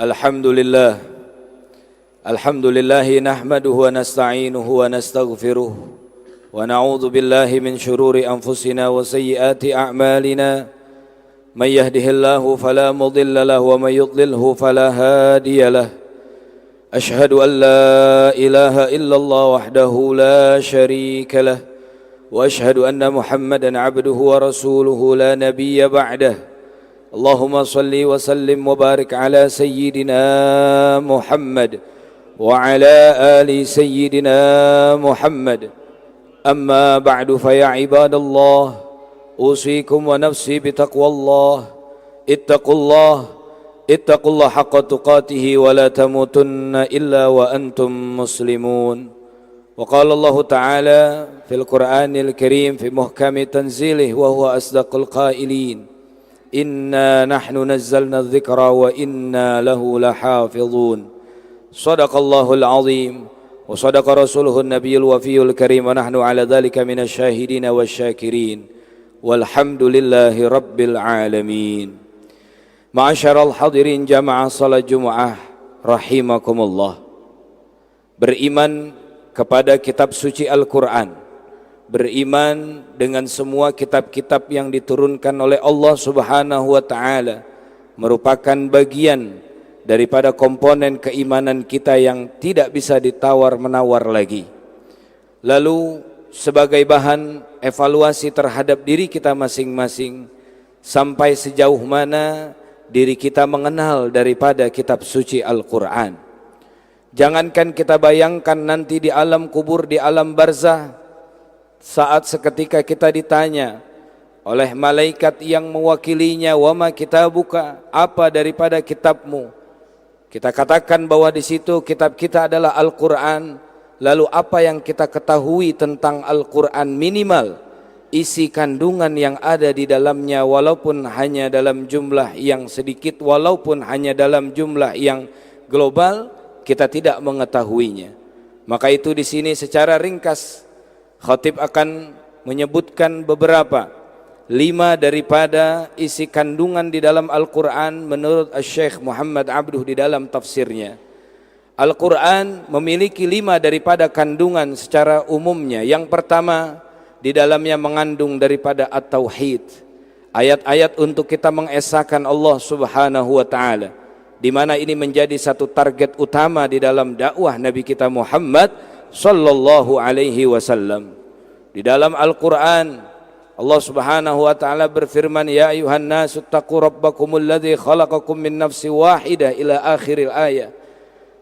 Alhamdulillah nahmaduhu wa nasta'inuhu wa nastaghfiruh wa na'udzu billahi min shururi anfusina wa sayyiati a'malina may yahdihillahu fala mudilla lahu wa may yudlilhu fala hadiya lahu ashhadu an la ilaha illallah wahdahu la syarika lahu wa ashhadu anna Muhammadan 'abduhu wa rasuluhu la nabiyya ba'dahu Allahumma salli wa sallim wa barik ala sayyidina Muhammad wa ala ali sayyidina Muhammad. Amma ba'du fa ya ibadallah usikum wa nafsi bitaqwallah ittaqullah haqqa tuqatih wa la tamutunna illa wa antum muslimun. Wa qala Allah ta'ala fil Qur'anil Karim fi muhkami tanzilih wa huwa asdaqul qailin Inna nahnu nazzalna dzikra wa inna lahu lahafizun. Shadaqallahul azim wa shadaqa rasuluhun nabiyul wafiyul karim wa nahnu ala dzalika minasy syahidin wasyakirin. Walhamdulillahi rabbil alamin. Ma'asyiral hadirin jamaah salat Jumat rahimakumullah. Beriman kepada kitab suci Al-Qur'an, beriman dengan semua kitab-kitab yang diturunkan oleh Allah Subhanahu wa taala merupakan bagian daripada komponen keimanan kita yang tidak bisa ditawar-menawar lagi. Lalu sebagai bahan evaluasi terhadap diri kita masing-masing, sampai sejauh mana diri kita mengenal daripada kitab suci Al-Qur'an. Jangankan kita bayangkan nanti di alam kubur, di alam barzah, saat seketika kita ditanya oleh malaikat yang mewakilinya, wa ma kitabuka, apa daripada kitabmu? Kita katakan bahwa di situ kitab kita adalah Al-Qur'an. Lalu apa yang kita ketahui tentang Al-Qur'an? Minimal isi kandungan yang ada di dalamnya, walaupun hanya dalam jumlah yang sedikit, walaupun hanya dalam jumlah yang global, kita tidak mengetahuinya. Maka itu di sini secara ringkas khatib akan menyebutkan beberapa 5 daripada isi kandungan di dalam Al-Quran menurut Syekh Muhammad Abduh di dalam tafsirnya. Al-Quran memiliki 5 daripada kandungan secara umumnya. Yang pertama, di dalamnya mengandung daripada at-tauhid, ayat-ayat untuk kita mengesahkan Allah Subhanahu wa taala, di mana ini menjadi satu target utama di dalam dakwah Nabi kita Muhammad sallallahu alaihi wasallam. Di dalam Al-Qur'an Allah Subhanahu wa taala berfirman, ya ayuhan nasu taqu rabbakumul ladzi khalaqakum min nafsin wahidah ila akhiril ayat.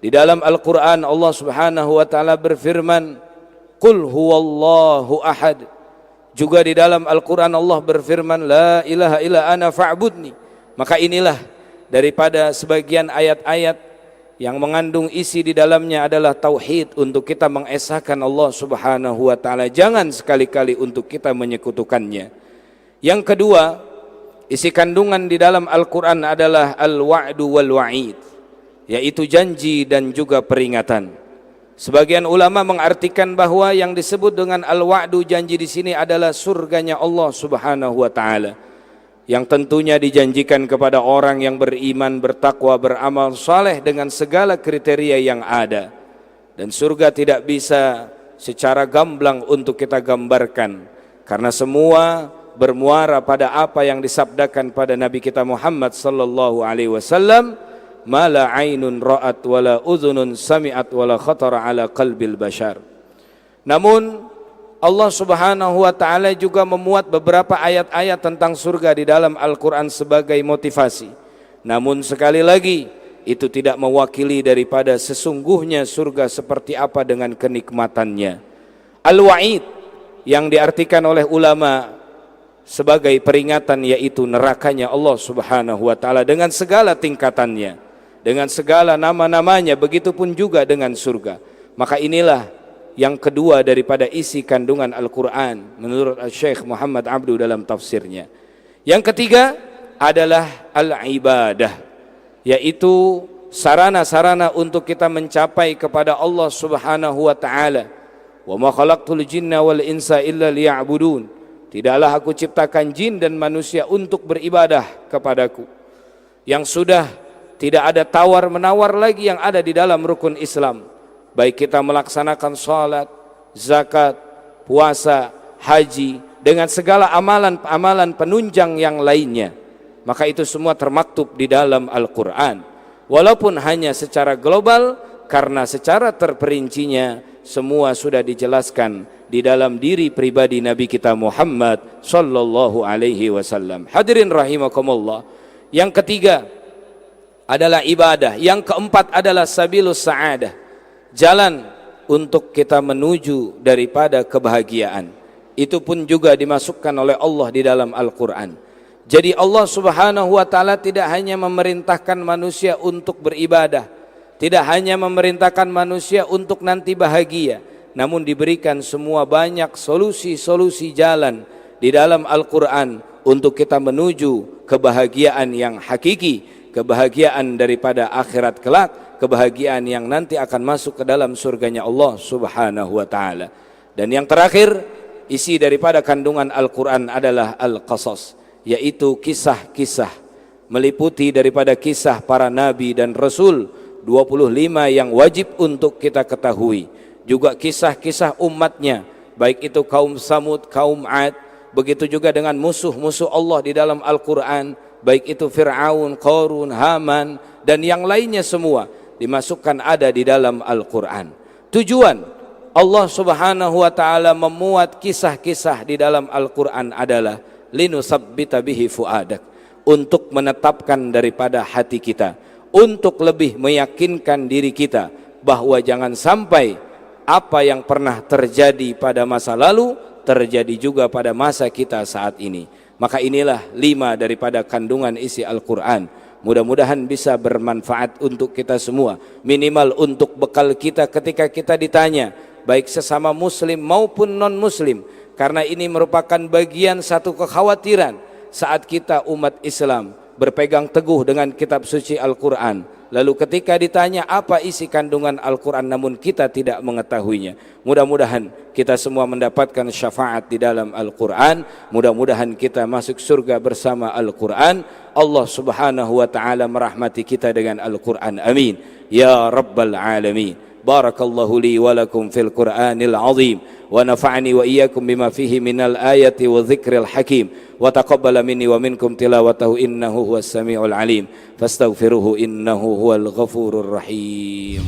Di dalam Al-Qur'an Allah Subhanahu wa taala berfirman, qul huwallahu ahad. Juga di dalam Al-Qur'an Allah berfirman, la ilaha illa ana fa'budni. Maka inilah daripada sebagian ayat-ayat yang mengandung isi di dalamnya adalah tauhid, untuk kita mengesahkan Allah Subhanahu wa taala. Jangan sekali-kali untuk kita menyekutukannya. Yang kedua, isi kandungan di dalam Al-Qur'an adalah al-wa'du wal wa'id, yaitu janji dan juga peringatan. Sebagian ulama mengartikan bahwa yang disebut dengan al-wa'du, janji di sini adalah surganya Allah Subhanahu wa taala, yang tentunya dijanjikan kepada orang yang beriman, bertakwa, beramal saleh dengan segala kriteria yang ada. Dan surga tidak bisa secara gamblang untuk kita gambarkan, karena semua bermuara pada apa yang disabdakan pada Nabi kita Muhammad sallallahu alaihi wasallam, ma la ainun ra'at wala udhunun sami'at wala khatara ala qalbil bashar. Namun Allah Subhanahu wa taala juga memuat beberapa ayat-ayat tentang surga di dalam Al-Qur'an sebagai motivasi. Namun sekali lagi, itu tidak mewakili daripada sesungguhnya surga seperti apa dengan kenikmatannya. Al-wa'id yang diartikan oleh ulama sebagai peringatan, yaitu nerakanya Allah Subhanahu wa taala dengan segala tingkatannya, dengan segala nama-namanya, begitupun juga dengan surga. Maka inilah yang kedua daripada isi kandungan Al-Quran menurut Syekh Muhammad Abduh dalam tafsirnya. Yang ketiga adalah al-ibadah, yaitu sarana-sarana untuk kita mencapai kepada Allah Subhanahu wa taala. Wa ma khalaqtul jinna wal insa illa liya'budun. Tidaklah aku ciptakan jin dan manusia untuk beribadah kepadaku. Yang sudah Tidak ada tawar-menawar lagi yang ada di dalam rukun Islam. Baik kita melaksanakan salat, zakat, puasa, haji, dengan segala amalan-amalan penunjang yang lainnya. Maka itu semua termaktub di dalam Al-Quran. Walaupun hanya secara global, karena secara terperincinya semua sudah dijelaskan di dalam diri pribadi Nabi kita Muhammad sallallahu alaihi wasallam. Hadirin rahimakumullah. Yang ketiga adalah ibadah. Yang keempat adalah sabilus sa'adah, jalan untuk kita menuju daripada kebahagiaan. Itu pun juga dimasukkan oleh Allah di dalam Al-Quran. Jadi Allah subhanahu wa ta'ala tidak hanya memerintahkan manusia untuk beribadah, tidak hanya memerintahkan manusia untuk nanti bahagia, namun diberikan semua banyak solusi-solusi jalan di dalam Al-Quran untuk kita menuju kebahagiaan yang hakiki, kebahagiaan daripada akhirat kelak, kebahagiaan yang nanti akan masuk ke dalam surganya Allah subhanahu wa ta'ala. Dan yang terakhir, isi daripada kandungan Al-Quran adalah Al-Qasas, yaitu kisah-kisah, meliputi daripada kisah para nabi dan rasul, 25 yang wajib untuk kita ketahui. Juga kisah-kisah umatnya, baik itu kaum Samud, kaum Ad, begitu juga dengan musuh-musuh Allah di dalam Al-Quran, baik itu Fir'aun, Qarun, Haman, dan yang lainnya semua dimasukkan ada di dalam Al-Quran. Tujuan Allah subhanahu wa ta'ala memuat kisah-kisah di dalam Al-Quran adalah linusabbita bihi fuadak, untuk menetapkan daripada hati kita, untuk lebih meyakinkan diri kita bahwa jangan sampai apa yang pernah terjadi pada masa lalu terjadi juga pada masa kita saat ini. Maka inilah 5 daripada kandungan isi Al-Quran. Mudah-mudahan bisa bermanfaat untuk kita semua, minimal untuk bekal kita ketika kita ditanya, baik sesama muslim maupun non-muslim. Karena ini merupakan bagian satu kekhawatiran saat kita umat Islam berpegang teguh dengan kitab suci Al-Quran, lalu ketika ditanya apa isi kandungan Al-Quran namun kita tidak mengetahuinya. Mudah-mudahan kita semua mendapatkan syafaat di dalam Al-Quran, mudah-mudahan kita masuk surga bersama Al-Quran. Allah subhanahu wa ta'ala merahmati kita dengan Al-Quran, amin ya rabbal alamin. Barakallahu li wa lakum fil Qur'anil azim, wa nafa'ani wa iyyakum bima fihi minal ayati wa dzikril hakim, wa taqabbala minni wa minkum tilawatahu innahu huwas samiul alim, fastaghfiruhu innahu huwal ghafurur rahim.